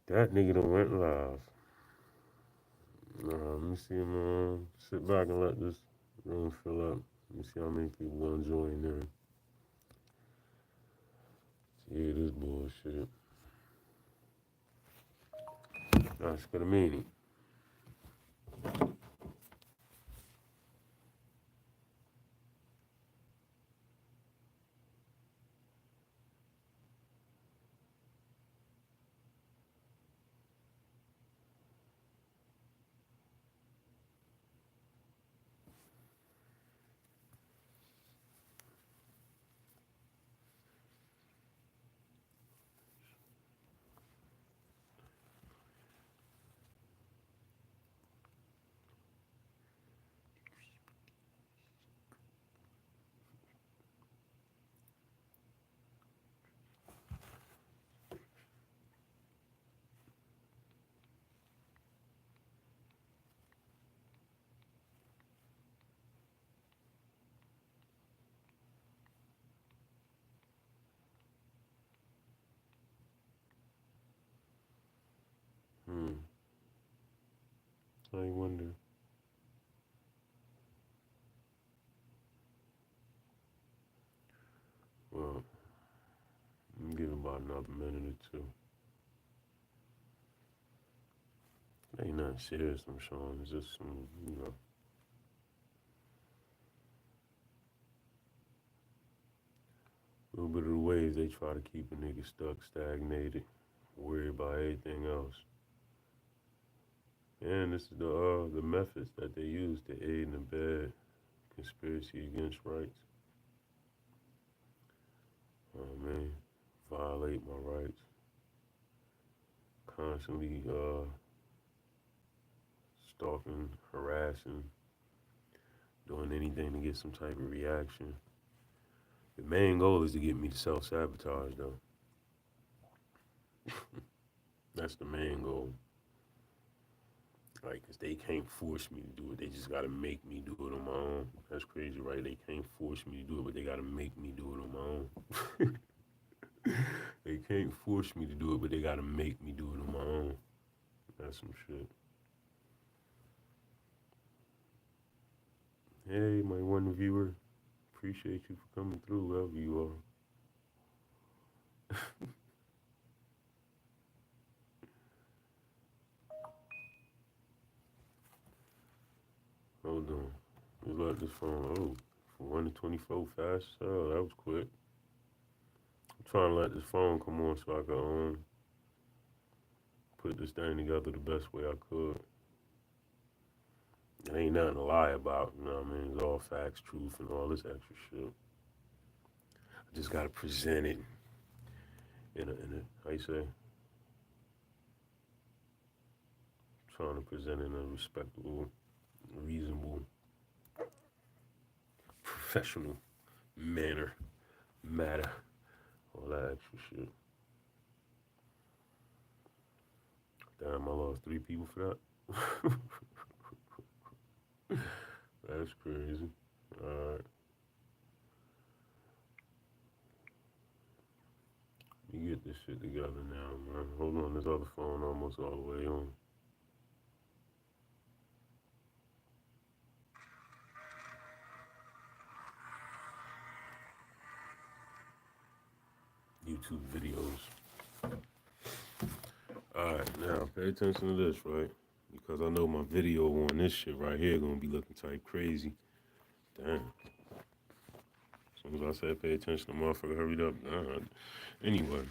That nigga done went live. Let me see him. Sit back and let this room fill up. Let me see how many people gonna join there. Yeah, this bullshit. That's what I mean. Hmm. I wonder. Well, I'm giving about another minute or two. Ain't nothing serious I'm showing. It's just some, a little bit of the ways they try to keep a nigga stuck, stagnated, worried about everything else. And this is the methods that they use to aid and abet conspiracy against rights. Oh man, violate my rights, constantly stalking, harassing, doing anything to get some type of reaction. The main goal is to get me to self-sabotage, though. That's the main goal. Like, 'cause they can't force me to do it. They just gotta make me do it on my own. That's crazy, right? They can't force me to do it, but they gotta make me do it on my own. They can't force me to do it, but they gotta make me do it on my own. That's some shit. Hey, my one viewer. Appreciate you for coming through, wherever you are. Hold on. Just let this phone. Oh, for 1 to 24 fast. Oh, that was quick. I'm trying to let this phone come on so I can put this thing together the best way I could. It ain't nothing to lie about, you know what I mean? It's all facts, truth, and all this extra shit. I just gotta present it how you say? Trying to present it in a respectable, reasonable, professional manner, matter, all that extra shit. Damn, I lost 3 people for that. That's crazy. Alright, you get this shit together now, man. Hold on, this other phone almost all the way on. YouTube videos. Alright, now pay attention to this, right? Because I know my video on this shit right here gonna be looking type crazy. Damn. As soon as I said pay attention, the motherfucker hurried up. Anyway,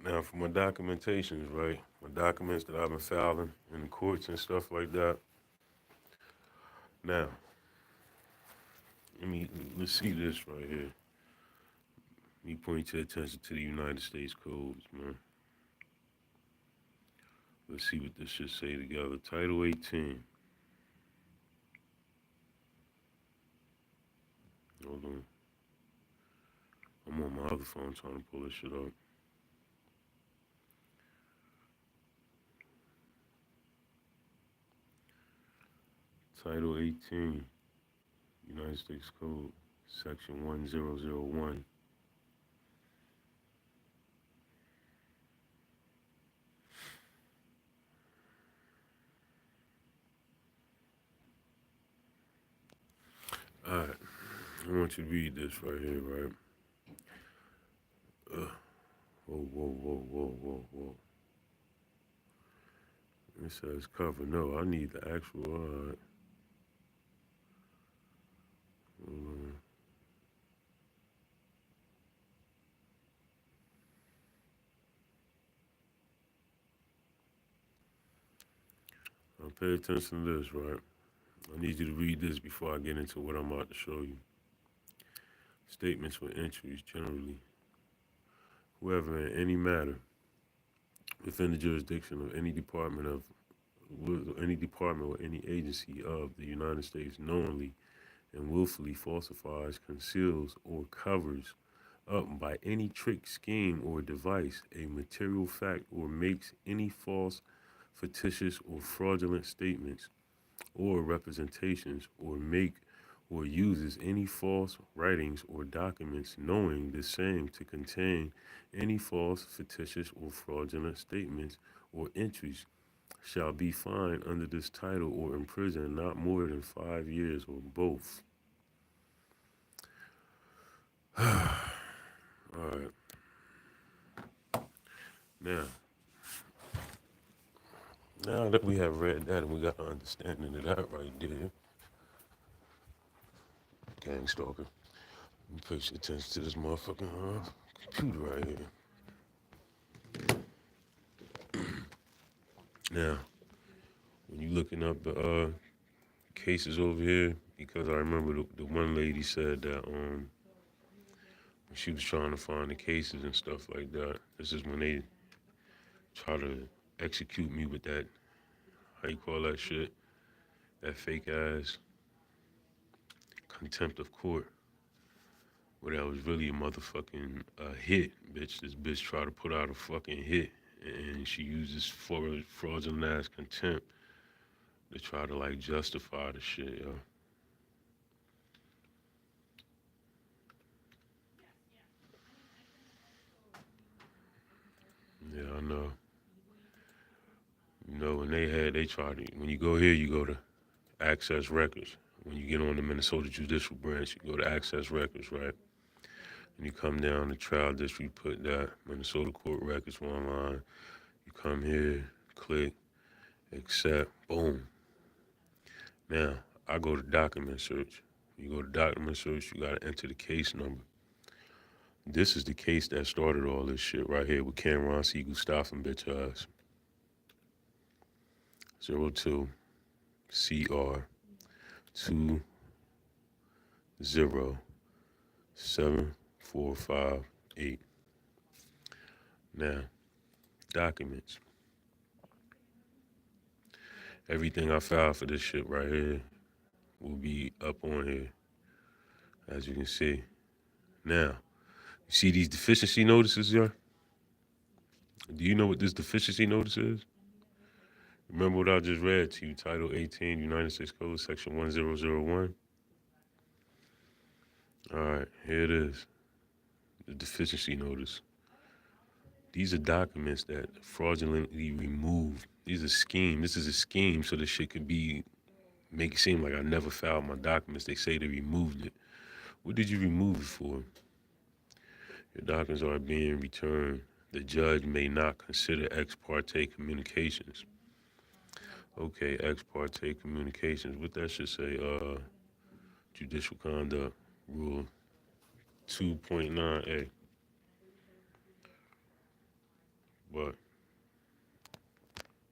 now for my documentations, right? My documents that I've been filing in the courts and stuff like that. Now, let's see this right here. Let me point your attention to the United States codes, man. Let's see what this should say together. Title 18. Hold on. I'm on my other phone trying to pull this shit up. Title 18, United States Code, Section 1001. Alright, I want you to read this right here, right? Whoa, whoa, whoa, whoa, whoa, whoa. It says cover. No, I need the actual. Alright. Now pay attention to this, right? I need you to read this before I get into what I'm about to show you. Statements for entries generally. Whoever in any matter within the jurisdiction of any department or any agency of the United States knowingly and willfully falsifies, conceals, or covers up by any trick, scheme, or device a material fact or makes any false, fictitious, or fraudulent statements or representations or uses any false writings or documents knowing the same to contain any false, fictitious, or fraudulent statements or entries shall be fined under this title or imprisoned not more than 5 years or both. Alright. Now that we have read that and we got an understanding of that right there, gang stalker, let me pay attention to this motherfucking computer right here. Now, when you looking up the cases over here, because I remember the one lady said that when she was trying to find the cases and stuff like that, this is when they try to execute me with that, how you call that shit, that fake ass contempt of court, where that was really a motherfucking hit, bitch. This bitch tried to put out a fucking hit, and she used this fraudulent ass contempt to try to like justify the shit, yo. Yeah, I know. You know, they tried to, when you go here, you go to access records. When you get on the Minnesota Judicial Branch, you go to access records, right? And you come down to trial district, put that Minnesota court records online. You come here, click, accept, boom. Now, I go to document search. You go to document search, you gotta enter the case number. This is the case that started all this shit right here with Cameron C. Gustafson, bitch ass. 02 CR 207458. Now, documents. Everything I filed for this shit right here will be up on here, as you can see. Now, you see these deficiency notices here? Do you know what this deficiency notice is? Remember what I just read to you, Title 18, United States Code, Section 1001? All right, here it is, the deficiency notice. These are documents that fraudulently removed. These are scheme. This is a scheme so this shit could be, make it seem like I never filed my documents. They say they removed it. What did you remove it for? Your documents are being returned. The judge may not consider ex parte communications. Okay, ex parte communications. What that should say, Judicial Conduct Rule 2.9A. But,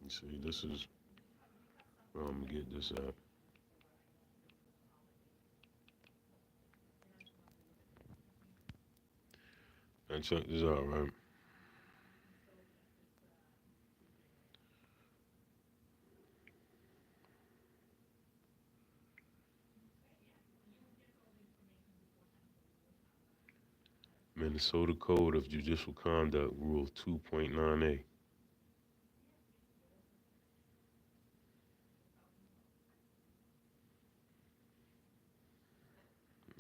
you see, this is where I'm gonna get this at. And check this out, right? Minnesota Code of Judicial Conduct, Rule 2.9A.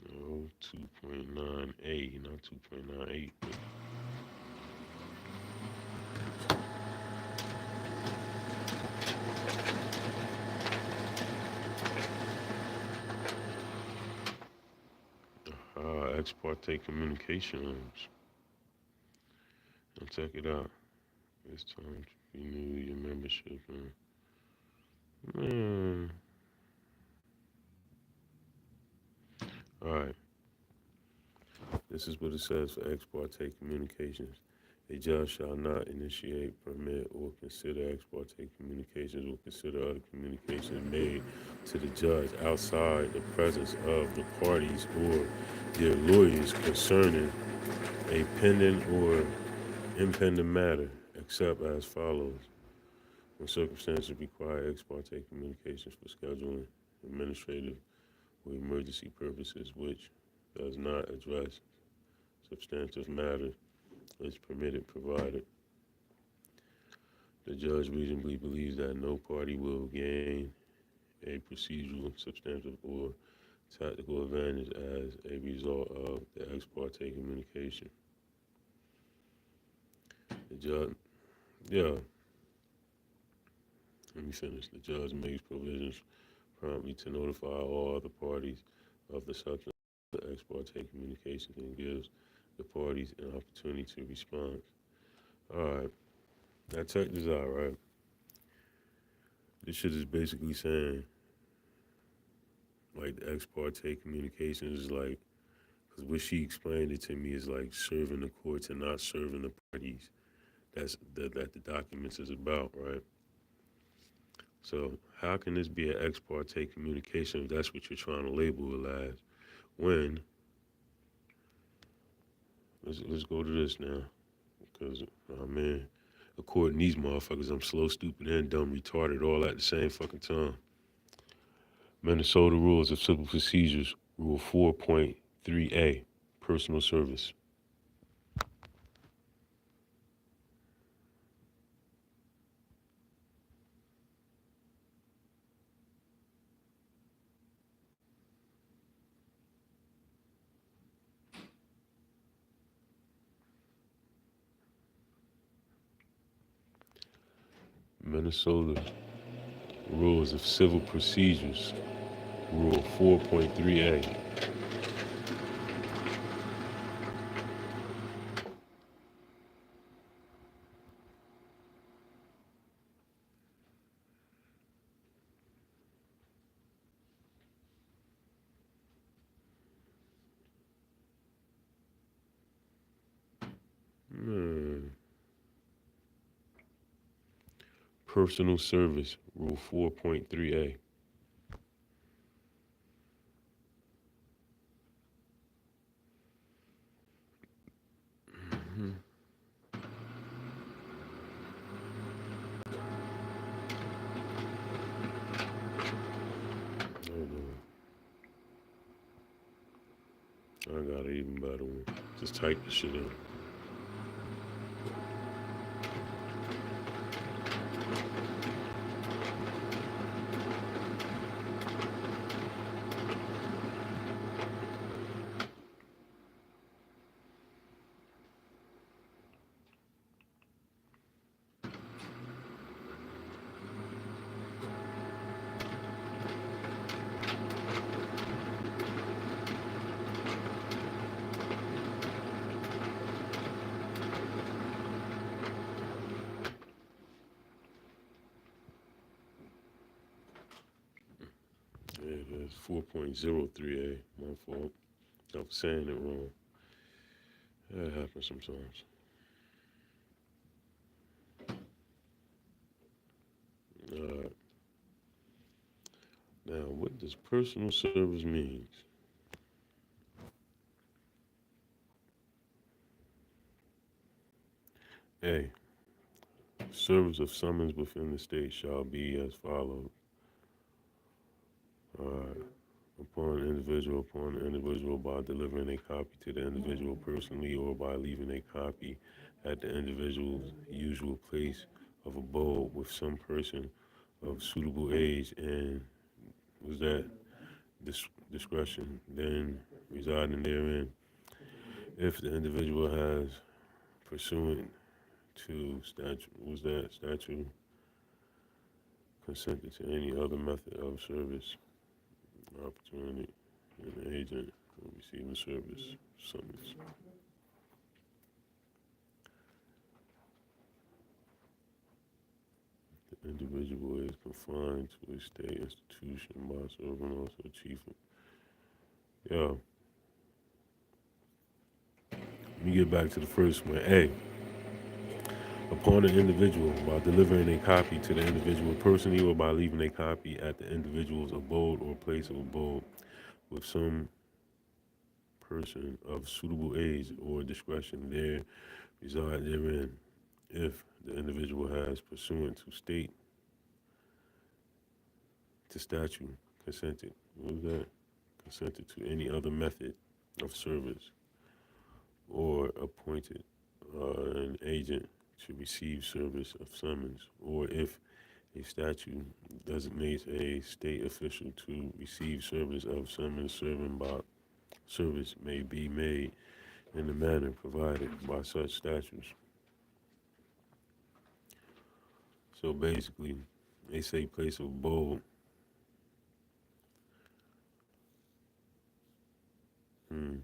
No, 2.9A, not 2.98. parte communications. Now check it out. It's time to renew your membership. Man. Alright. This is what it says for ex parte communications. A judge shall not initiate, permit, or consider ex parte communications or consider other communications made to the judge outside the presence of the parties or their lawyers concerning a pending or impending matter, except as follows. When circumstances require ex parte communications for scheduling, administrative, or emergency purposes, which does not address substantive matter, is permitted provided the judge reasonably believes that no party will gain a procedural, substantive, or tactical advantage as a result of the ex parte communication. The judge, yeah, let me finish. The judge makes provisions promptly to notify all other parties of the substance of the ex parte communications and gives the parties an opportunity to respond. All right, now check this out, right? This shit is basically saying, like, the ex parte communications is like, because what she explained it to me is like serving the courts and not serving the parties. That the documents is about, right? So how can this be an ex parte communication if that's what you're trying to label it as? When let's go to this now, because man, according to these motherfuckers, I'm slow, stupid, and dumb, retarded, all at the same fucking time. Minnesota Rules of Civil Procedures, Rule 4.3a, Personal Service. Minnesota Rules of Civil Procedures, Rule 4.3a. Hmm. Personal Service, Rule 4.3a. Mm-hmm. I got an even better one. Just type the shit in. Yeah, that's 4.03a. My fault. I was saying it wrong. That happens sometimes. Alright. Now, what does personal service mean? A. Service of summons within the state shall be as follows. Alright. Upon the individual by delivering a copy to the individual personally or by leaving a copy at the individual's usual place of abode with some person of suitable age and was that discretion then residing therein. If the individual has pursuant to statute consented to any other method of service, opportunity, an agent. receiving service summons. The individual is confined to a state institution by serving also chief. Yeah. Let me get back to the first one. A. Upon an individual, by delivering a copy to the individual personally or by leaving a copy at the individual's abode or place of abode with some person of suitable age or discretion there reside therein, if the individual has, pursuant to state to statute, consented. What was that? Consented to any other method of service or appointed an agent to receive service of summons, or if a statute designates a state official to receive service of summons, serving by service may be made in the manner provided by such statutes. So basically, they say place of abode. Hmm.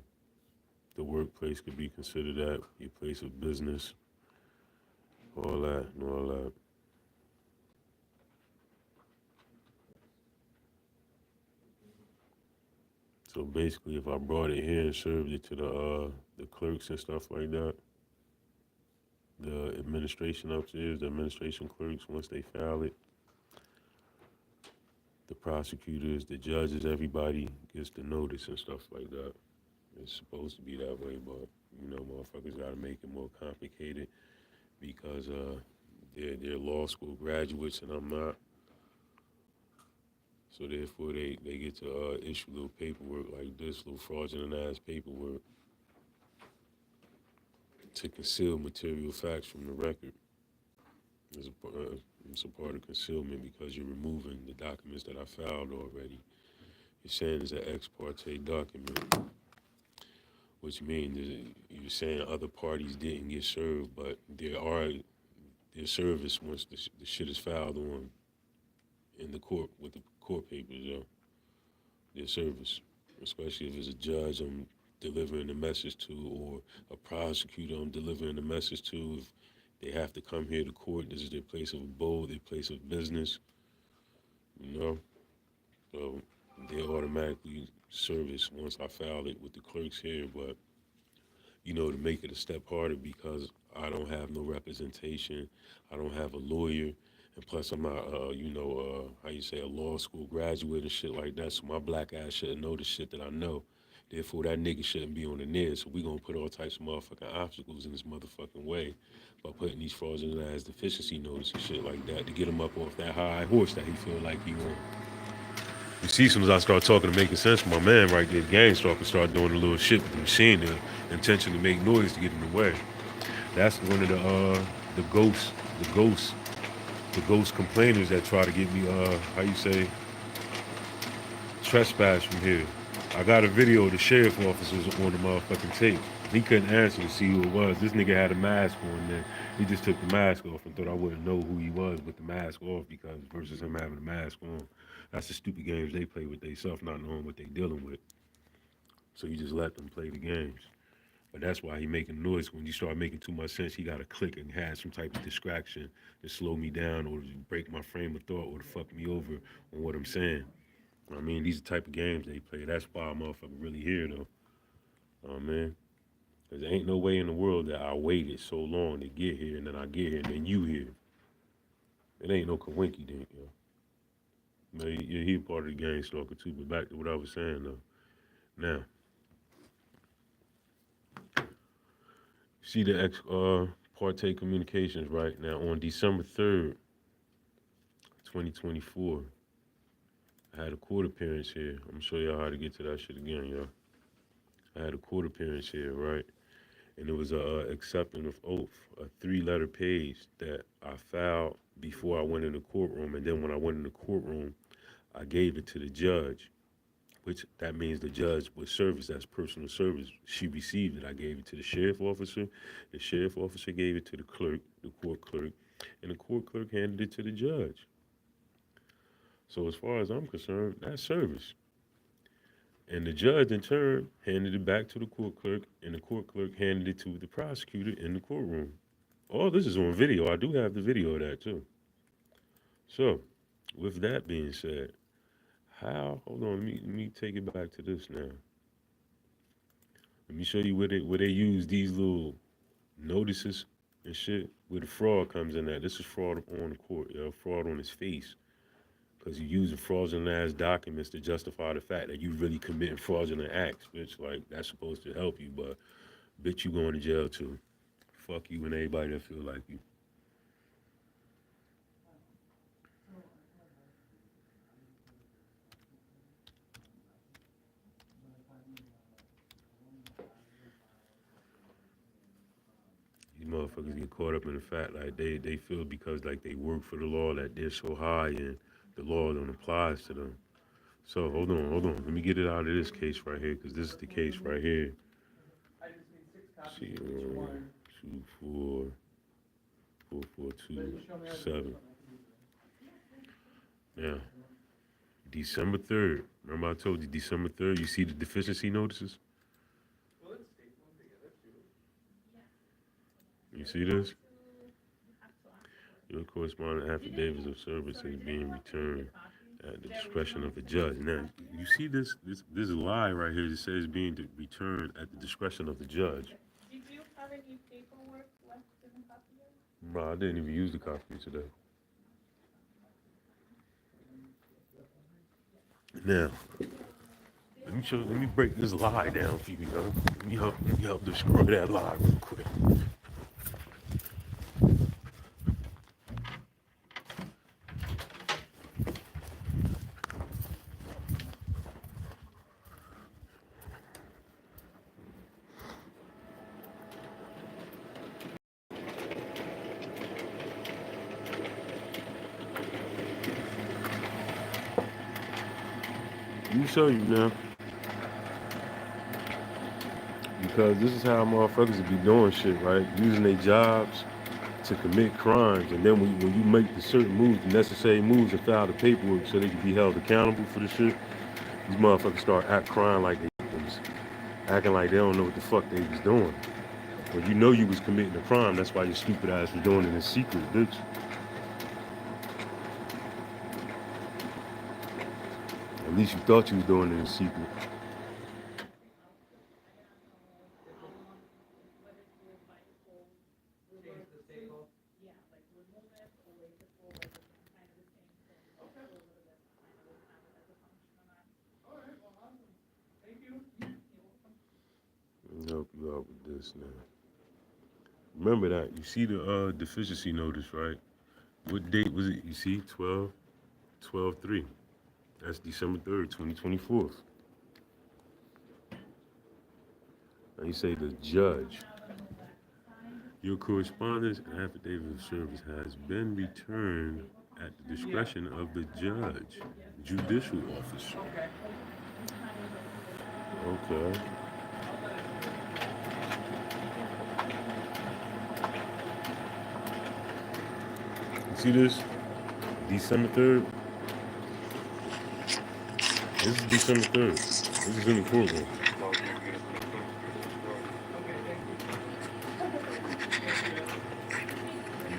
The workplace could be considered that, your place of business, all that and all that. So basically, if I brought it here and served it to the clerks and stuff like that, the administration upstairs, the administration clerks, once they file it, the prosecutors, the judges, everybody gets the notice and stuff like that. It's supposed to be that way, but motherfuckers gotta make it more complicated because they're law school graduates and I'm not. So therefore, they get to issue little paperwork like this, little fraudulent ass paperwork to conceal material facts from the record. It's a part of concealment because you're removing the documents that I filed already. You're saying it's an ex parte document, which means you're saying other parties didn't get served, but their service once the shit is filed on in the court with the court papers, their service, especially if it's a judge I'm delivering the message to or a prosecutor I'm delivering the message to. If they have to come here to court, this is their place of abode, their place of business, you know? So they automatically service once I file it with the clerks here, but to make it a step harder because I don't have no representation. I don't have a lawyer. And plus, I'm not, how you say, a law school graduate and shit like that. So my black ass shouldn't know the shit that I know. Therefore, that nigga shouldn't be on the near. So we gonna put all types of motherfucking obstacles in this motherfucking way by putting these fraudulent ass deficiency notice and shit like that to get him up off that high horse that he feel like he on. You see, as soon as I start talking and making sense, my man right there, the gang start doing a little shit with the machine to intentionally make noise to get in the way. That's one of the ghosts, the ghosts, the ghost complainers that try to get me how you say trespass from here. I got a video of the sheriff officers on the motherfucking tape. He couldn't answer to see who it was. This nigga had a mask on there. He just took the mask off and thought I wouldn't know who he was with the mask off because versus him having the mask on. That's the stupid games they play with themselves, not knowing what they dealing with. So you just let them play the games. But that's why he making noise. When you start making too much sense, he got to click and have some type of distraction to slow me down or to break my frame of thought or to fuck me over on what I'm saying. I mean, these are the type of games they play. That's why I'm motherfucker really here, though. Oh, man. Because there ain't no way in the world that I waited so long to get here and then I get here and then you here. It ain't no coinky dink, yo. Man, yeah, he a part of the gang stalker, too. But back to what I was saying, though. Now, see the parte communications right now on December 3rd, 2024. I had a court appearance here. I'm gonna show y'all how to get to that shit again, yo. I had a court appearance here, right? And it was a acceptance of oath, a 3-letter page that I filed before I went in the courtroom. And then when I went in the courtroom, I gave it to the judge, which that means the judge was service, that's personal service. She received it. I gave it to the sheriff officer. The sheriff officer gave it to the clerk, the court clerk, and the court clerk handed it to the judge. So as far as I'm concerned, that's service. And the judge, in turn, handed it back to the court clerk, and the court clerk handed it to the prosecutor in the courtroom. All this is on video. I do have the video of that too. So, with that being said, how? Hold on, let me take it back to this now. Let me show you where they use these little notices and shit. Where the fraud comes in at. This is fraud on the court, fraud on his face. Because you're using fraudulent ass documents to justify the fact that you really committing fraudulent acts, bitch. Like, that's supposed to help you, but bitch, you going to jail too. Fuck you and everybody that feel like you. These motherfuckers get caught up in the fact like they feel because like they work for the law that they're so high and the law don't apply to them. So hold on. Let me get it out of this case right here, because this is the case right here. See, 24442 7. Now, December 3rd. Remember I told you December 3rd. You see the deficiency notices? You see this? Your corresponding affidavits of service is being returned at the discretion of the judge. Now, you see this lie right here that says being returned at the discretion of the judge. Bro, I didn't even use the copy today. Now, let me break this lie down for you, yo. Let me help destroy that lie real quick. Let me show you now. Because this is how motherfuckers would be doing shit, right? Using their jobs to commit crimes. And then when you make the certain moves, the necessary moves, and file the paperwork so they can be held accountable for the shit, these motherfuckers start crying like they victims, acting like they don't know what the fuck they was doing. When you know you was committing a crime, that's why your stupid ass was doing it in secret, bitch. At least you thought you was doing it in secret. Let me help you out with this now. Remember that. You see the deficiency notice, right? What date was it? You see, 12/3. That's December 3rd, 2024. Now you say the judge. Your correspondence and affidavit of service has been returned at the discretion of the judge, judicial officer. Okay. You see this? December 3rd? This is December 3rd. This is in the courtroom.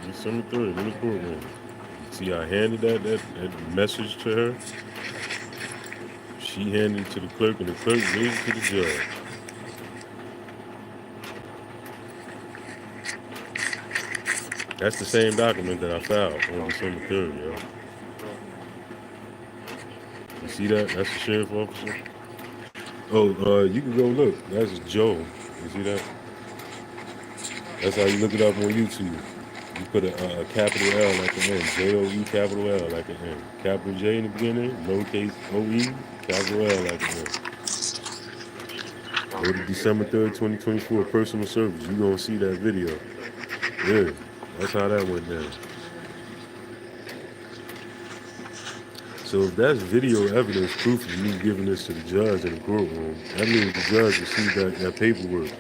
December 3rd in the courtroom. See, I handed that message to her. She handed it to the clerk, and the clerk gave it to the judge. That's the same document that I filed on December 3rd, yo. You see that? That's the sheriff officer. Oh, you can go look. That's Joe. You see that? That's how you look it up on YouTube. You put a capital L at the end. Joe, capital L at the end. Capital J in the beginning, lowercase OE, capital L at the end. Go to December 3rd, 2024, personal service. You're going to see that video. Yeah, that's how that went down. So if that's video evidence, proof of me giving this to the judge in the courtroom, that means the judge received that paperwork.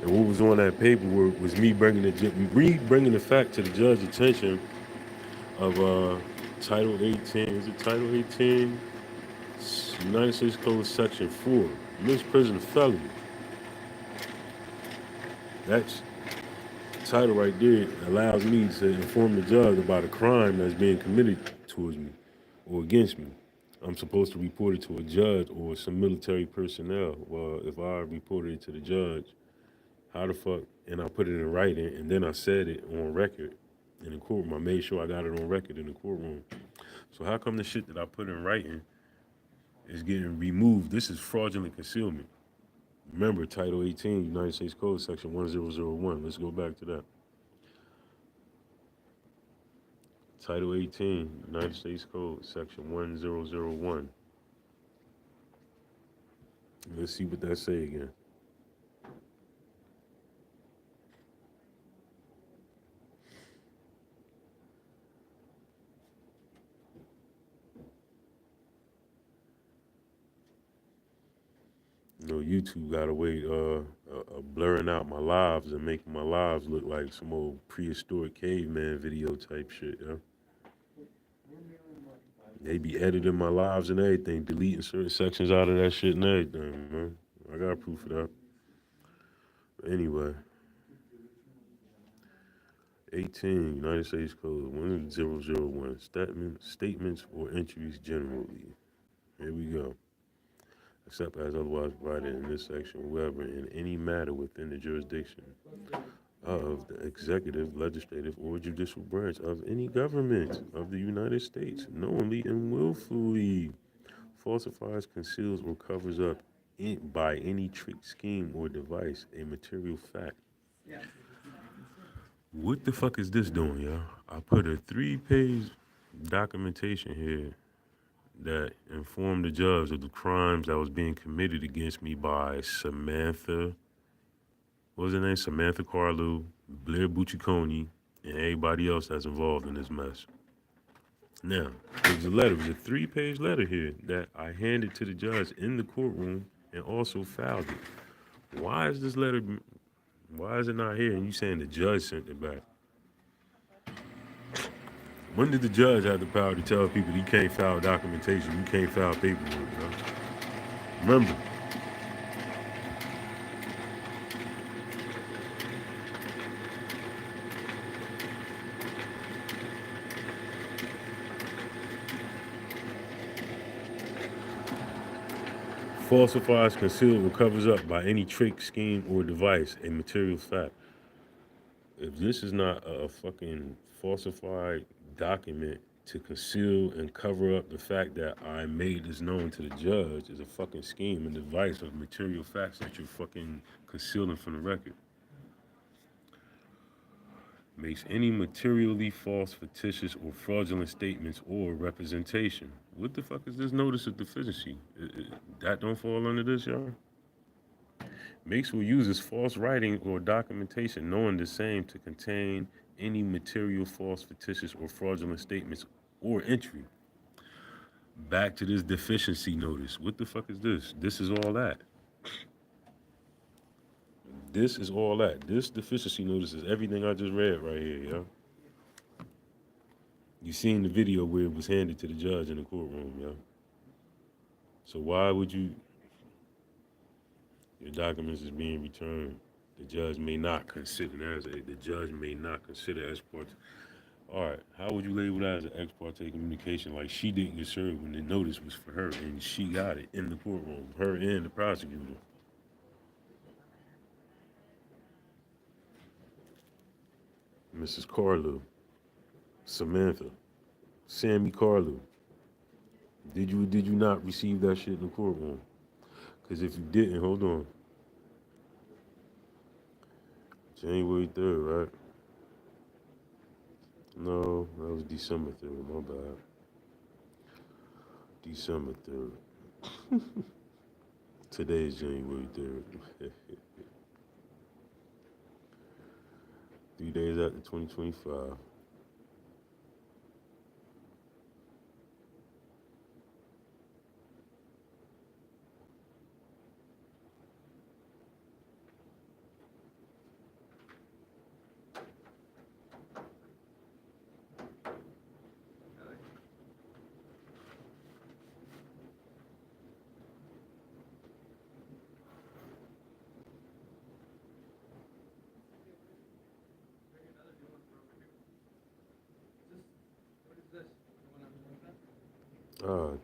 And what was on that paperwork was me bringing the fact to the judge's attention of Title 18. Is it Title 18? United States Code Section 4, misprision felony. That's title right there allows me to inform the judge about a crime that's being committed towards me or against me. I'm supposed to report it to a judge or some military personnel. Well, if I reported it to the judge, how the fuck? And I put it in writing, and then I said it on record in the courtroom. I made sure I got it on record in the courtroom. So how come the shit that I put in writing is getting removed? This is fraudulent concealment. Remember, Title 18, United States Code, Section 1001. Let's go back to that. Title 18, United States Code, Section 1001. Let's see what that say again. You know, YouTube got a way blurring out my lives and making my lives look like some old prehistoric caveman video type shit, yeah. They be editing my lives and everything, deleting certain sections out of that shit and everything, man. I got proof of that. Anyway, 18, United States Code 1001, statements or entries generally. Here we go. Except as otherwise provided in this section, whoever in any matter within the jurisdiction of the executive, legislative, or judicial branch of any government of the United States knowingly and willfully falsifies, conceals, or covers up by any trick, scheme, or device a material fact. What the fuck is this doing, y'all? I put a 3-page documentation here that informed the judge of the crimes that was being committed against me by Samantha, what was her name? Samantha Carlu, Blair Bucciccone, and everybody else that's involved in this mess. Now, there's a letter, there's a 3-page letter here that I handed to the judge in the courtroom and also filed it. Why is this letter, why is it not here? And you saying the judge sent it back? When did the judge have the power to tell people you can't file documentation, you can't file paperwork, you know? Remember, falsifies, conceals, or covers up by any trick, scheme, or device a material fact. If this is not a fucking falsified document to conceal and cover up the fact that I made this known to the judge, is a fucking scheme and device of material facts that you're fucking concealing from the record. Makes any materially false, fictitious, or fraudulent statements or representation. What the fuck is this notice of deficiency? That don't fall under this, y'all? Makes or uses false writing or documentation knowing the same to contain any material false, fictitious, or fraudulent statements or entry. Back to this deficiency notice. What the fuck is this? This is all that. This is all that. This deficiency notice is everything I just read right here, yo. You seen the video where it was handed to the judge in the courtroom, yo. So why would you, your documents is being returned. The judge may not consider ex parte. All right, how would you label that as an ex parte communication? Like she didn't get served when the notice was for her and she got it in the courtroom, her and the prosecutor. Mrs. Carlu, Samantha, Sammy Carlu. Did you not receive that shit in the courtroom? Because if you didn't, hold on. January 3rd, right? No, that was December 3rd, my bad. December 3rd. Today is January 3rd. 3 days after 2025.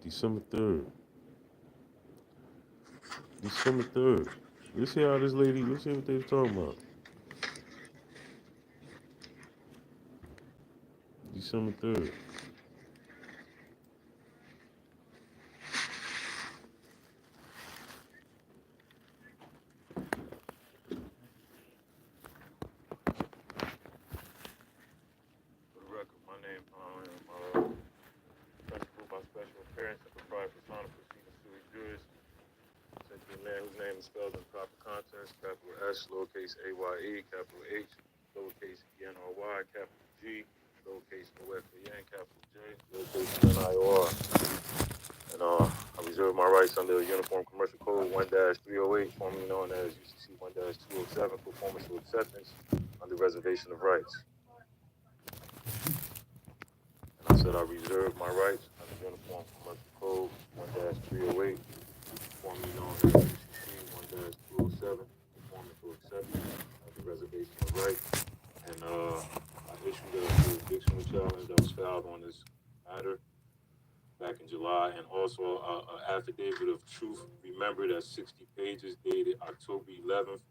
December 3rd. December 3rd. Let's see how this lady, let's see what they was talking about. December 3rd. For the record, my name, I am principal by special appearance and proprietor persona proceeding sui juris. Sent to a man whose name is spelled in proper consonants, capital S, lowercase A-Y-E, capital H, lowercase E-N-R-Y, capital G, lowercase O-F-A-N, capital J, lowercase N-I-O-R. And I reserve my rights under Uniform Commercial Code 1-308, formerly known as UCC 1-207, performance or acceptance under reservation of rights. And I said I reserve my rights under Uniform Commercial Code 1-308, formerly known as UCC 1-207, performance or acceptance under reservation of rights. And I issued a jurisdictional challenge that was filed on this matter back in July, and also an affidavit of truth remembered at 60 pages dated October 11th,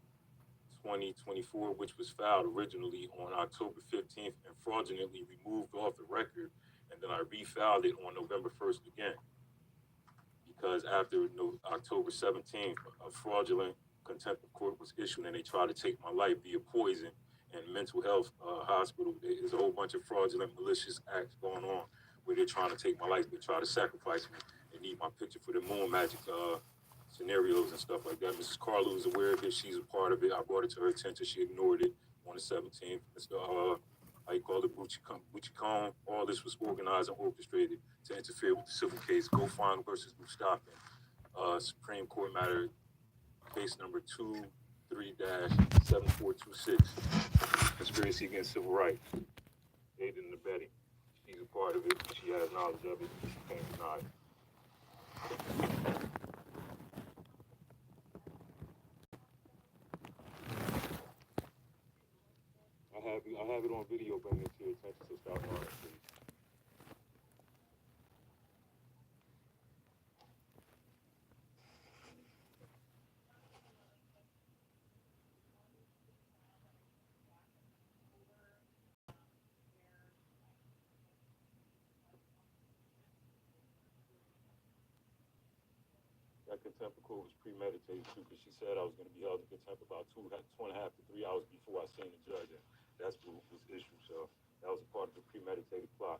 2024, which was filed originally on October 15th and fraudulently removed off the record. And then I refiled it on November 1st again, because after October 17th, a fraudulent contempt of court was issued and they tried to take my life via poison and mental health hospital. There's a whole bunch of fraudulent, malicious acts going on where they're trying to take my life. They try to sacrifice me. They need my picture for the moon magic scenarios and stuff like that. Mrs. Carlo is aware of it. She's a part of it. I brought it to her attention. She ignored it on the 17th. Mr. How you call it, Buchicon. All this was organized and orchestrated to interfere with the civil case. Gofan versus Mustafa. Supreme Court matter, case number 23-7426. Conspiracy against civil rights. Aiding and abetting. She's a part of it. She has knowledge of it. She can't deny it. I have it on video, bringing it to your attention, so stop lying, please. That contempt of court was premeditated too, because she said I was going to be held in contempt about 2.5 to 3 hours before I seen the judge, and that's what was issued. So that was a part of the premeditated plot.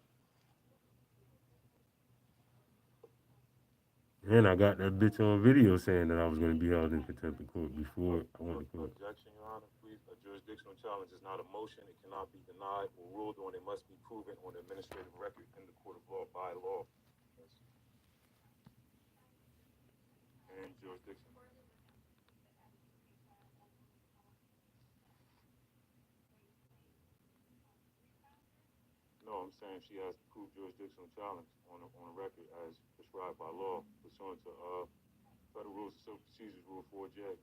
And I got that bitch on video saying that I was going to be held in contempt of court before I went to court. Objection, Your Honor, please. A jurisdictional challenge is not a motion. It cannot be denied or ruled on. It must be proven on the administrative record in the court of law by law. Yes. And jurisdiction. No, I'm saying she has to prove jurisdictional challenge on a record as prescribed by law pursuant to Federal Rules of Civil Procedures, Rule 4J.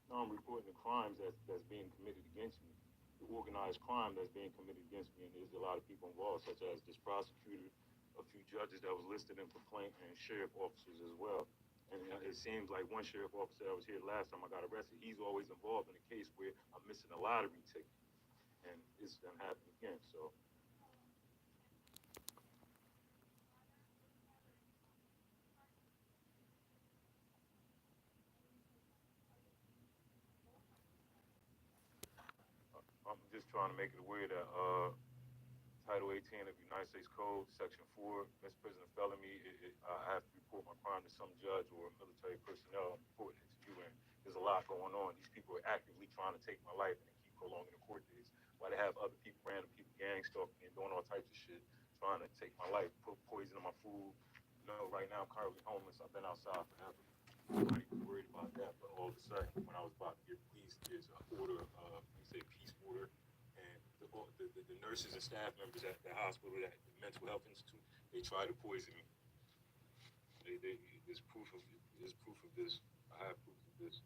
No, I'm reporting the crimes that's being committed against me, the organized crime that's being committed against me, and there's a lot of people involved, such as this prosecutor, a few judges that was listed in complaint, and sheriff officers as well. And it seems like one sheriff officer that was here last time I got arrested, he's always involved in a case where I'm missing a lottery ticket, and it's gonna happen again. So I'm just trying to make it aware that Title 18 of the United States Code, Section 4, misprision of felony, I have to report my crime to some judge or military personnel. I'm reporting it to you, and there's a lot going on. These people are actively trying to take my life and keep prolonging the court days, while they have other people, random people, gang stalking and doing all types of shit, trying to take my life, put poison in my food. You know, right now I'm currently homeless. I've been outside forever. I'm not even worried about that, but all of a sudden, when I was about to get released, there's an order, peace order, and the nurses and staff members at the hospital, at the mental health institute, they tried to poison me. There's proof of this. I have proof of this.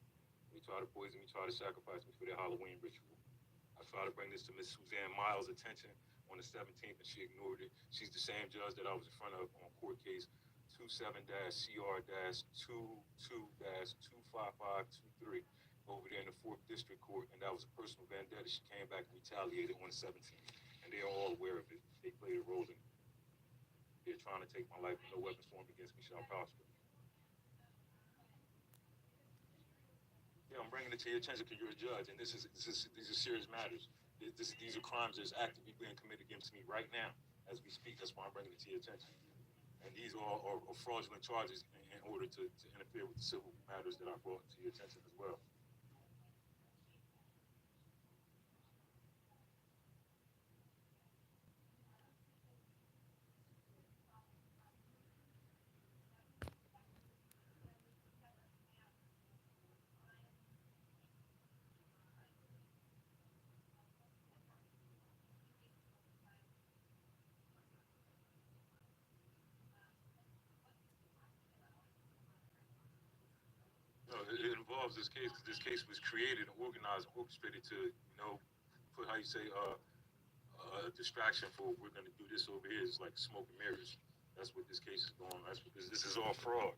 They try to poison me, try to sacrifice me for their Halloween ritual. I tried to bring this to Miss Suzanne Miles' attention on the 17th, and she ignored it. She's the same judge that I was in front of on court case 27-CR-22-25523 over there in the 4th District Court, and that was a personal vendetta. She came back and retaliated on the 17th, and they are all aware of it. They played a role in it. They're trying to take my life, no weapons formed against me shall prosper. Yeah, I'm bringing it to your attention because you're a judge, and these are serious matters. These are crimes that's actively being committed against me right now as we speak. That's why I'm bringing it to your attention. And these are fraudulent charges in order to interfere with the civil matters that I brought to your attention as well. No, it involves this case because this case was created and organized and orchestrated to, put how you say, a distraction for we're going to do this over here. It's like smoke and mirrors. That's what this case is going. That's what this is all fraud.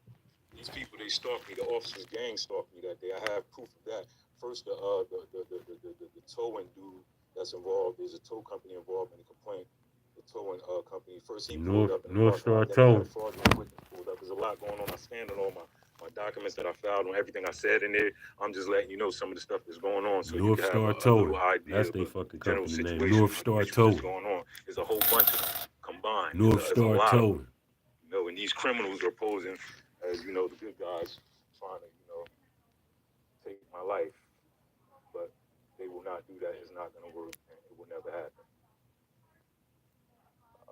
These people, they stalked me. The officers gang stalked me that day. I have proof of that. First, the towing dude that's involved. There's a tow company involved in the complaint. The towing company. First, he pulled up in the North parking lot. Star Then we had Towing. a fraudulent witness pulled up. There's a lot going on. I stand on all my documents that I filed on everything I said in there. I'm just letting you know some of the stuff that's going on so you North can have Star a little Towing. idea That's of their the fucking general company name. situation North with Star what's Towing. going on. There's a whole bunch of them combined. North There's a Star lot of Towing. them. And these criminals are posing as, the good guys trying to, take my life. But they will not do that. It's not going to work. And it will never happen.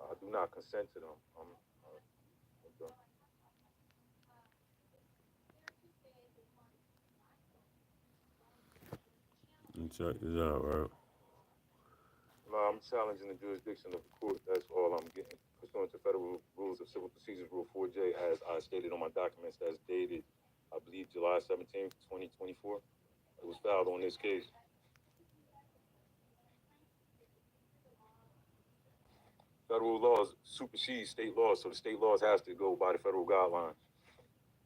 I do not consent to them. I'm done. Check this out, right? No, I'm challenging the jurisdiction of the court. That's all I'm getting. Pursuant to Federal Rules of Civil Procedures, Rule 4J, as I stated on my documents, that's dated, I believe, July 17th, 2024. It was filed on this case. Federal laws supersede state laws, so the state laws has to go by the federal guidelines.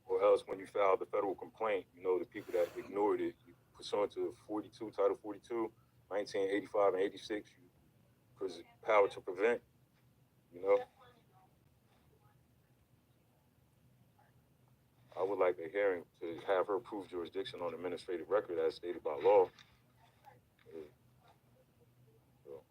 Or else when you file the federal complaint, the people that ignored it, pursuant to 42, Title 42, 1985 and 86, power to prevent, I would like a hearing to have her prove jurisdiction on administrative record as stated by law. So,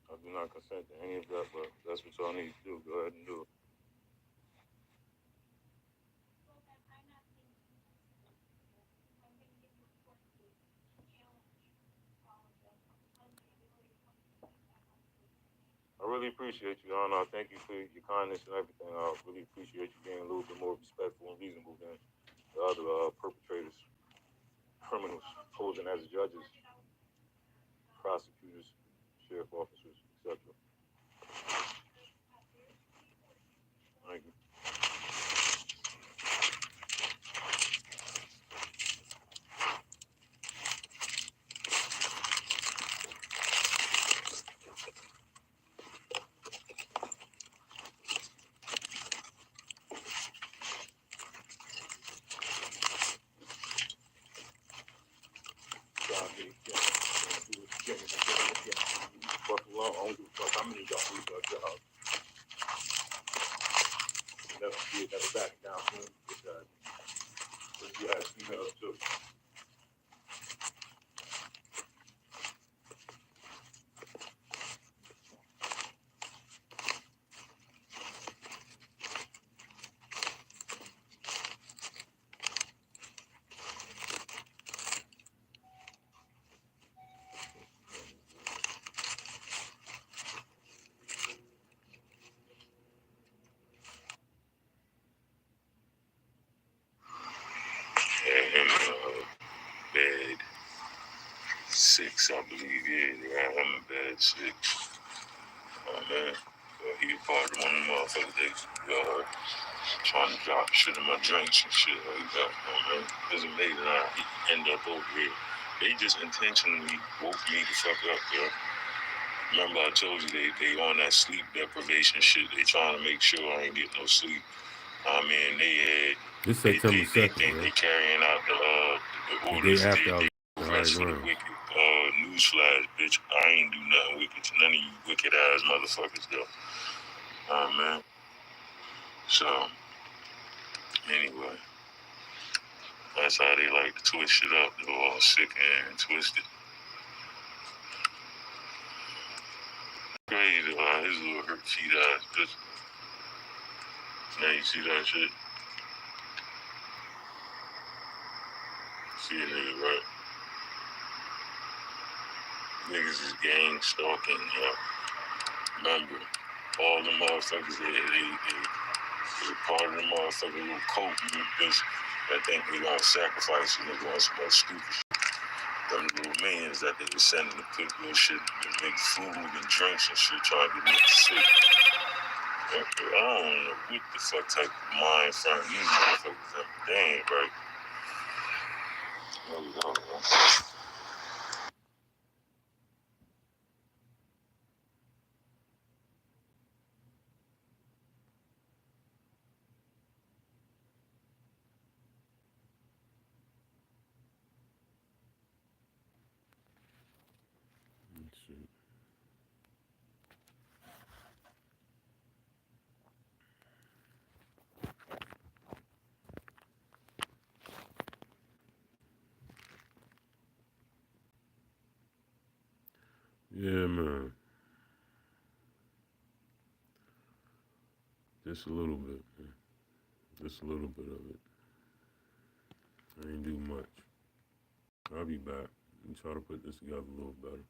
I do not consent to any of that, but that's what y'all need to do. Go ahead and do it. I really appreciate you, Your Honor. I thank you for your kindness and everything. I really appreciate you being a little bit more respectful and reasonable than the other perpetrators, criminals posing as judges, prosecutors, sheriff officers, etc. Thank you. Fuck alone. I don't give a fuck how many y'all do your job. Never back down soon because you have females too. 6, I believe. Yeah, they had him in bed 6. Oh man, he a part of one of the motherfuckers they trying to drop shit in my drinks and shit like that. Oh man, it's amazing how he end up over here. They just intentionally woke me the fuck up, yo. Remember I told you they on that sleep deprivation shit. They trying to make sure I ain't get no sleep. I mean, This September 2nd, bro. they carrying out the The orders. day after I was They in rest high for the ground. wicked. Newsflash, bitch. I ain't do nothing wicked to none of you wicked ass motherfuckers, though. Oh man. So anyway, that's how they like to twist shit up. They're all sick and twisted. Crazy, his little hurt feet ass bitch. Now you see that shit? See a nigga, right? Niggas is gang stalking, yo. Remember, all the motherfuckers, they part of the motherfucking little cult group that think they gonna sacrifice and they doing some more stupid shit. Them little minions that they was sending to put little shit, to make food and drinks and shit, trying to get sick. I don't know what the fuck type of mind frame these motherfuckers have. They ain't right. No, we don't, man. Yeah, man. Just a little bit, man. Just a little bit of it. I ain't do much. I'll be back and try to put this together a little better.